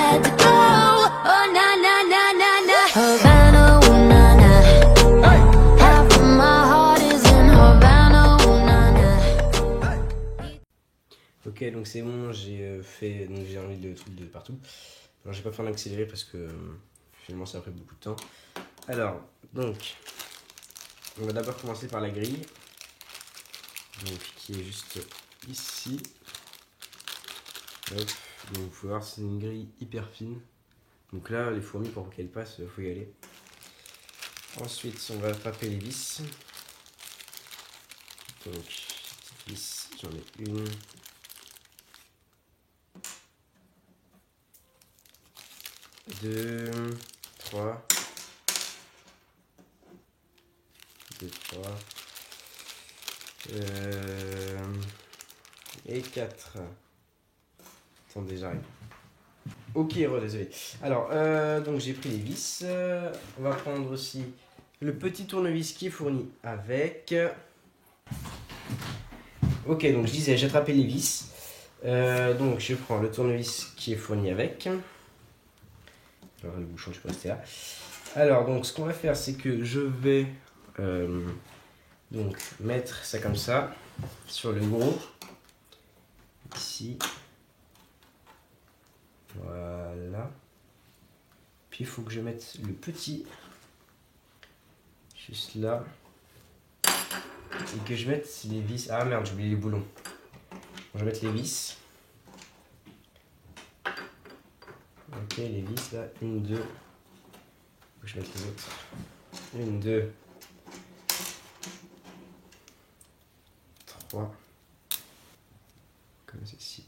had to go. Oh na na na na na. Havana, ooh na na. Half of my heart is in Havana, ooh na na. Ok, donc c'est bon, j'ai fait, donc j'ai enlevé le truc de partout. Alors j'ai pas fait en accéléré parce que finalement ça a pris beaucoup de temps. Alors, donc, on va d'abord commencer par la grille, donc qui est juste ici. Hop, donc vous pouvez voir c'est une grille hyper fine. Donc là les fourmis pour qu'elles passent, il faut y aller. Ensuite on va attraper les vis. Donc petites vis, j'en ai une. 2, 3, 2, 3, et 4. Attendez, j'arrive. Ok, désolé. Alors, donc j'ai pris les vis. On va prendre aussi le petit tournevis qui est fourni avec. Ok, donc je disais, j'ai attrapé les vis. Donc je prends le tournevis qui est fourni avec. Alors le bouchon, je peux rester là. Alors, donc ce qu'on va faire, c'est que je vais donc mettre ça comme ça sur le gros. Ici. Voilà. Puis il faut que je mette le petit juste là. Et que je mette les vis. Ah merde, j'ai oublié les boulons. Je vais mettre les vis. Ok, les vis là. 1, 2. Faut que je mette les autres. 1, 2, 3. Comme ceci.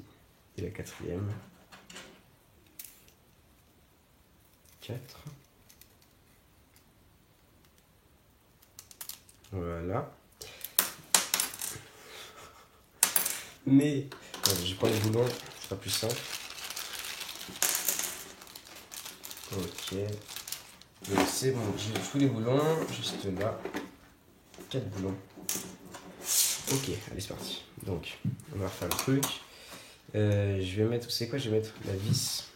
Et la quatrième. 4. Voilà. Mais je prends les boulons, ce sera plus simple. Ok. Donc c'est bon, j'ai tous les boulons, juste là. 4 boulons. Ok, allez c'est parti. Donc, on va refaire le truc. Je vais mettre, c'est quoi? Je vais mettre la vis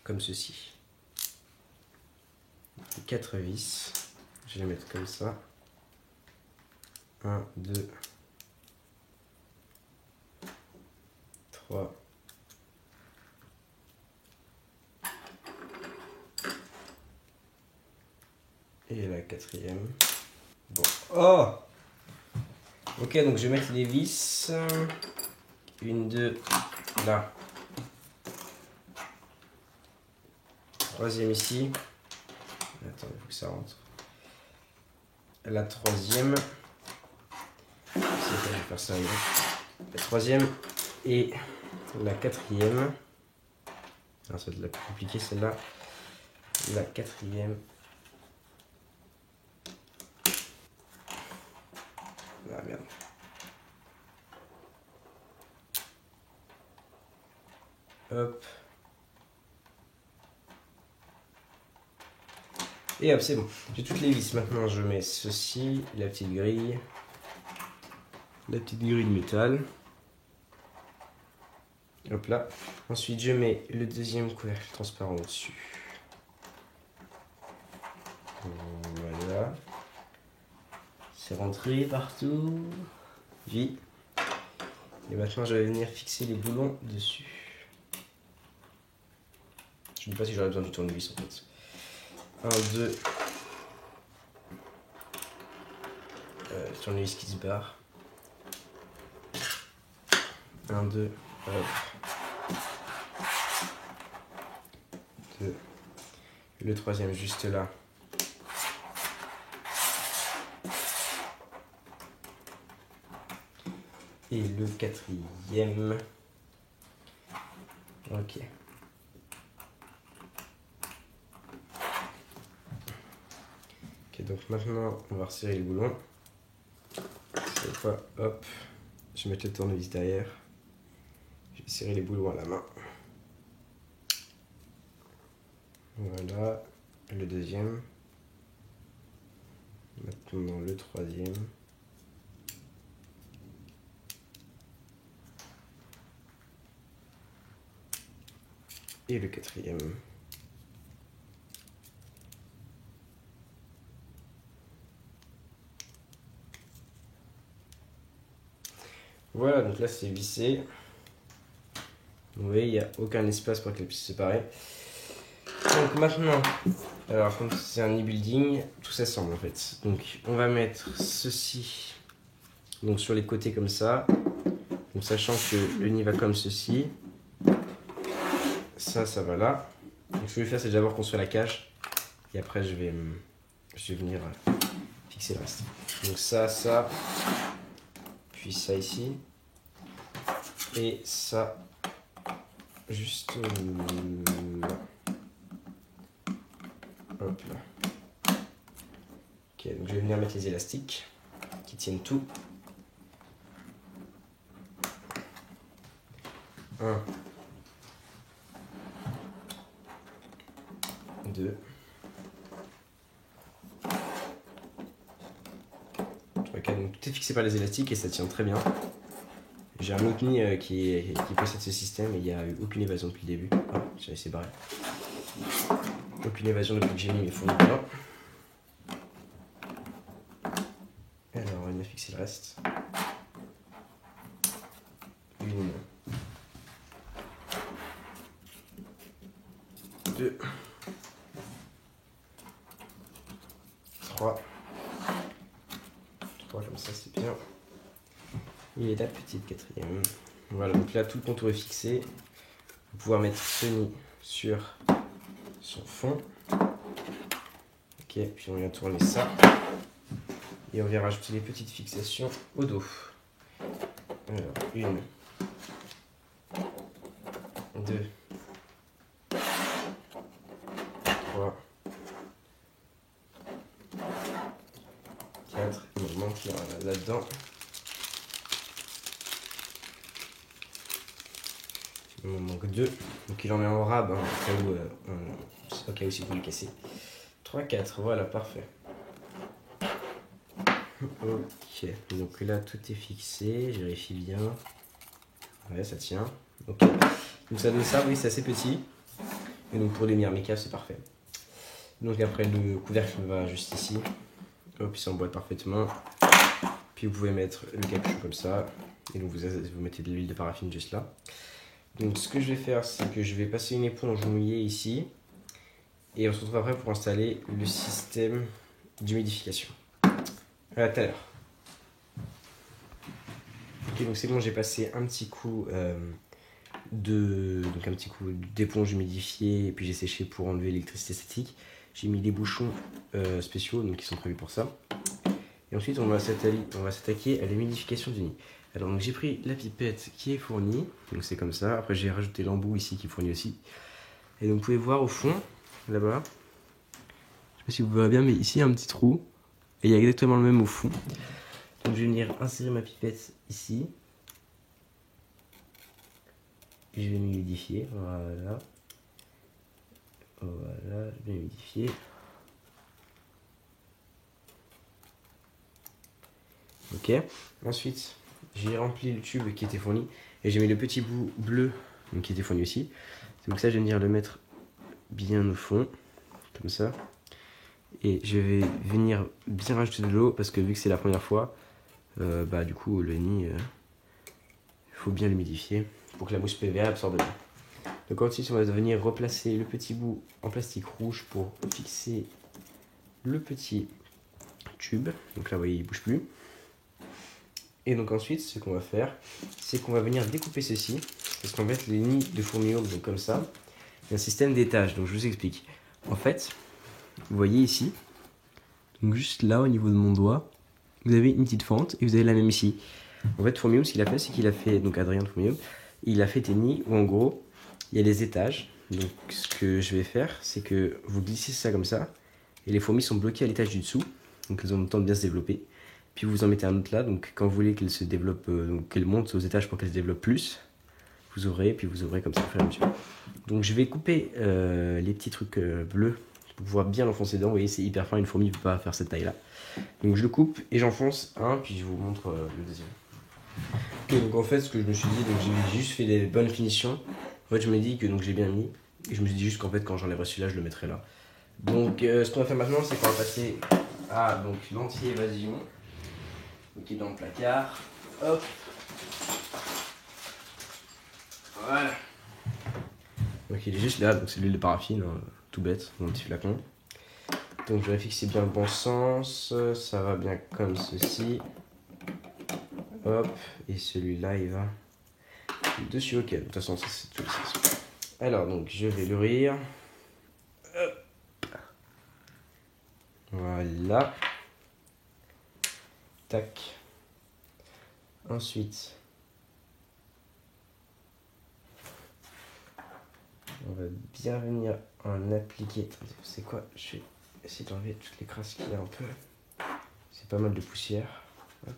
comme ceci. 4 vis. Je vais les mettre comme ça. 1, 2, 3. Et la quatrième. Bon. Oh! Ok, donc je vais mettre les vis. 1, 2, là. Troisième ici. Attends, il faut que ça rentre. La troisième. Je vais faire ça. La troisième et la quatrième. Alors, ça va être la plus compliquée celle-là. La quatrième. Ah merde. Hop. Et hop, c'est bon. J'ai toutes les vis. Maintenant, je mets ceci, la petite grille. La petite grille de métal. Hop là. Ensuite, je mets le deuxième couvercle transparent au-dessus. Voilà. C'est rentré partout. Oui. Et maintenant, je vais venir fixer les boulons dessus. Je ne sais pas si j'aurais besoin du tournevis en fait. 1, 2. Tournevis qui se barre. 1, 2. Hop. 2. Le troisième juste là. Et le quatrième. Ok. Ok, donc maintenant on va resserrer les boulons. Cette fois, hop, je vais mettre le tournevis derrière. Je vais serrer les boulons à la main. Voilà, le deuxième. Maintenant le troisième. Et le quatrième. Voilà, donc là c'est vissé. Vous voyez, il n'y a aucun espace pour qu'elles puissent se séparer. Donc maintenant, alors comme c'est un e-building, tout s'assemble en fait. Donc on va mettre ceci donc sur les côtés comme ça. Donc sachant que le nid va comme ceci. Ça va là. Donc ce que je vais faire, c'est d'abord construire la cage. Et après je vais venir fixer le reste. Donc ça. Puis ça ici. Et ça juste là. Hop là. Ok, donc je vais venir mettre les élastiques qui tiennent tout. 1, 2, 3, 4. Donc tout est fixé par les élastiques et ça tient très bien. J'ai un autre nid qui possède ce système et il n'y a eu aucune évasion depuis le début. Ah, j'ai laissé barrer. Aucune évasion depuis que j'ai mis mes fournitures. Alors on va venir fixer le reste. 1, 2, 3. 3 comme ça c'est bien. Et la petite quatrième. Voilà, donc là tout le contour est fixé. Vous pouvez pouvoir mettre ce nid sur son fond. Ok, puis on vient tourner ça. Et on vient rajouter les petites fixations au dos. Alors, 1, 2, 3, 4. Il me manque là-dedans. Il me manque 2. Donc il en met en rab, hein, au cas où si vous voulez casser. 3, 4, voilà, parfait. Ok, donc là tout est fixé, je vérifie bien. Ouais, ça tient. Ok. Donc ça donne ça, oui, c'est assez petit. Et donc pour les myrmicas, c'est parfait. Donc après le couvercle va juste ici. Hop, il s'emboîte parfaitement. Puis vous pouvez mettre le capuchon comme ça. Et donc vous mettez de l'huile de paraffine juste là. Donc ce que je vais faire, c'est que je vais passer une éponge mouillée ici. Et on se retrouve après pour installer le système d'humidification. À tout à l'heure. Ok, donc c'est bon, j'ai passé un petit coup d'éponge humidifiée et puis j'ai séché pour enlever l'électricité statique. J'ai mis des bouchons spéciaux donc qui sont prévus pour ça. Et ensuite on va s'attaquer à l'humidification du nid. Alors donc j'ai pris la pipette qui est fournie, donc c'est comme ça. Après j'ai rajouté l'embout ici qui est fourni aussi. Et donc vous pouvez voir au fond, là-bas, je sais pas si vous verrez bien, mais ici il y a un petit trou. Et il y a exactement le même au fond. Donc je vais venir insérer ma pipette ici. Et je vais m'humidifier. Voilà. Voilà, je vais m'humidifier. Ok. Ensuite, j'ai rempli le tube qui était fourni. Et j'ai mis le petit bout bleu donc, qui était fourni aussi. Donc ça, je vais venir le mettre bien au fond. Comme ça. Et je vais venir bien rajouter de l'eau parce que vu que c'est la première fois, du coup le nid, il faut bien l'humidifier pour que la mousse PVA absorbe bien. Donc ensuite on va venir replacer le petit bout en plastique rouge pour fixer le petit tube. Donc là vous voyez il ne bouge plus. Et donc ensuite ce qu'on va faire, c'est qu'on va venir découper ceci. Parce qu'en fait les nids de fourmi-ours, donc comme ça, il y a un système d'étages. Donc je vous explique. En fait, vous voyez ici, donc juste là au niveau de mon doigt, vous avez une petite fente et vous avez la même ici. En fait, Fourmium, ce qu'il a fait, c'est qu'il a fait, donc Adrien de Fourmium, il a fait des nids où en gros, il y a les étages. Donc ce que je vais faire, c'est que vous glissez ça comme ça, et les fourmis sont bloquées à l'étage du dessous, donc elles ont le temps de bien se développer. Puis vous en mettez un autre là, donc quand vous voulez qu'elles se développent, qu'elles montent aux étages pour qu'elles se développent plus, vous ouvrez, puis vous ouvrez comme ça au fur et à mesure. Donc je vais couper les petits trucs bleus pour pouvoir bien l'enfoncer dedans. Vous voyez, c'est hyper fin, une fourmi ne peut pas faire cette taille là. Donc je le coupe et j'enfonce un, puis je vous montre le deuxième. Ok, donc en fait, ce que je me suis dit, donc j'ai juste fait des bonnes finitions. En fait, je me dis que donc j'ai bien mis. Et je me suis dit juste qu'en fait, quand j'enlèverai celui-là, je le mettrai là. Donc, ce qu'on va faire maintenant, c'est qu'on va passer à l'anti-évasion. Donc, il est dans le placard. Hop. Voilà. Donc, il est juste là. Donc, c'est l'huile de paraffine, hein, tout bête, mon petit flacon. Donc, je vérifie que c'est bien le bon sens. Ça va bien comme ceci. Hop. Et celui-là, il va dessus. Ok, de toute façon, ça, c'est tout le sens. Alors, donc, je vais l'ouvrir. Voilà. Tac. Ensuite, on va bien venir en appliquer. C'est quoi? Je vais essayer d'enlever toutes les crasses qu'il y a un peu. C'est pas mal de poussière. Hop.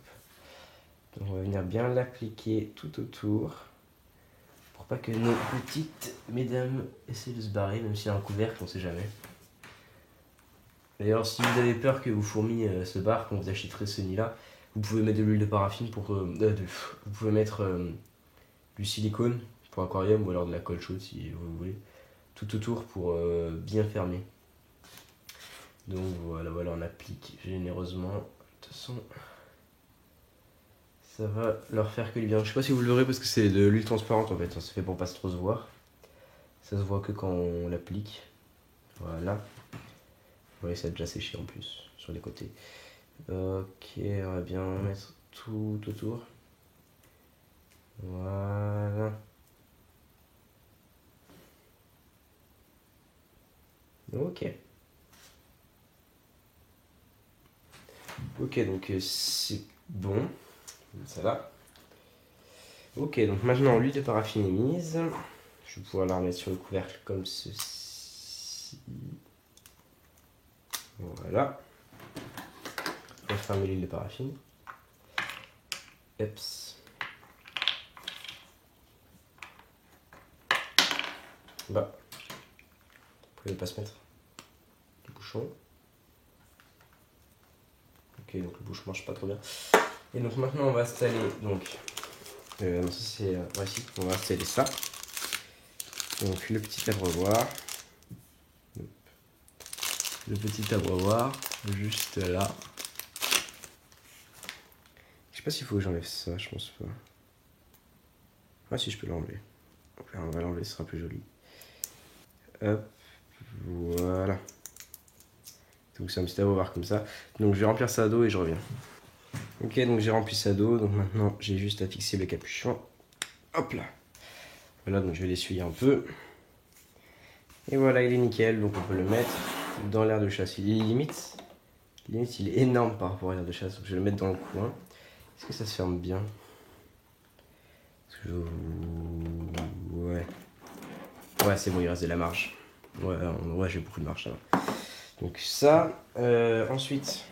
Donc on va venir bien l'appliquer tout autour. Pour pas que nos petites mesdames essaient de se barrer, même s'il y a un couvercle, on sait jamais. D'ailleurs, si vous avez peur que vos fourmis se barrent quand vous achèterez ce nid-là, vous pouvez mettre de l'huile de paraffine pour. Vous pouvez mettre du silicone pour aquarium ou alors de la colle chaude si vous voulez. Tout autour pour bien fermer. Donc voilà, on applique généreusement. De toute façon, ça va leur faire que du bien. Je sais pas si vous le verrez parce que c'est de l'huile transparente en fait. Ça se fait pour pas trop se voir. Ça se voit que quand on l'applique. Voilà. Oui, ça a déjà séché en plus sur les côtés. Ok, on va bien mettre tout autour. Voilà. Ok. Ok, donc c'est bon. Ça va. Ok, donc maintenant l'huile de paraffine est mise. Je vais pouvoir la remettre sur le couvercle comme ceci. Voilà. On va fermer l'huile de paraffine. Eps. Bah. Vous pouvez pas se mettre le bouchon. Ok, donc le bouchon marche pas trop bien. Et donc maintenant on va installer donc. Ça c'est. Voici, on va installer ça. Donc le petit abreuvoir. Le petit abreuvoir, juste là. Je sais pas s'il faut que j'enlève ça, je pense pas. Ah si, je peux l'enlever. On va l'enlever, ce sera plus joli. Hop, voilà. Donc c'est un petit abreuvoir comme ça. Donc je vais remplir ça d'eau et je reviens. Ok, donc j'ai rempli ça d'eau, donc maintenant j'ai juste à fixer le capuchon. Hop là. Voilà, donc je vais l'essuyer un peu. Et voilà, il est nickel, donc on peut le mettre dans l'air de chasse. Il est limite, il est énorme par rapport à l'air de chasse, donc je vais le mettre dans le coin. Est-ce que ça se ferme bien? Ouais. Ouais, c'est bon, il reste de la marge. Ouais, j'ai beaucoup de marge, ça va. Donc ça, ensuite,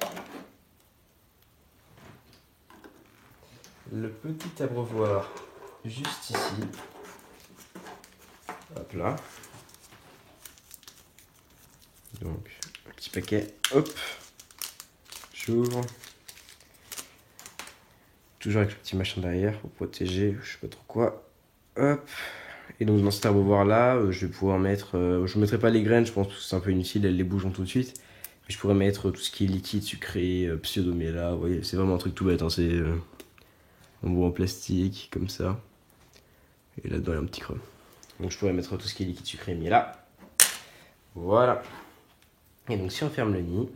le petit abreuvoir juste ici. Hop là. Donc, un petit paquet, hop, j'ouvre. Toujours avec le petit machin derrière pour protéger, je sais pas trop quoi. Hop. Et donc dans cet abreuvoir là, je vais pouvoir mettre, je ne mettrai pas les graines, je pense que c'est un peu inutile, elles les bougeront tout de suite. Mais je pourrais mettre tout ce qui est liquide, sucré, pseudomela, vous voyez, c'est vraiment un truc tout bête, hein, c'est en bout en plastique, comme ça. Et là-dedans il y a un petit creux. Donc je pourrais mettre tout ce qui est liquide, sucré, miela. Voilà. Et donc si on ferme le nid,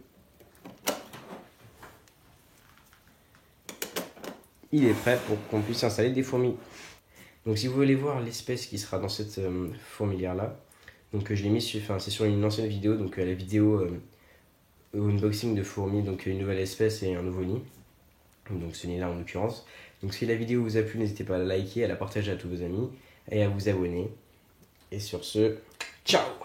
il est prêt pour qu'on puisse installer des fourmis. Donc si vous voulez voir l'espèce qui sera dans cette fourmilière là, donc je l'ai mis sur, c'est sur une ancienne vidéo, donc la vidéo unboxing de fourmis, donc une nouvelle espèce et un nouveau nid. Donc ce nid là en l'occurrence. Donc si la vidéo vous a plu, n'hésitez pas à la liker, à la partager à tous vos amis et à vous abonner. Et sur ce, ciao!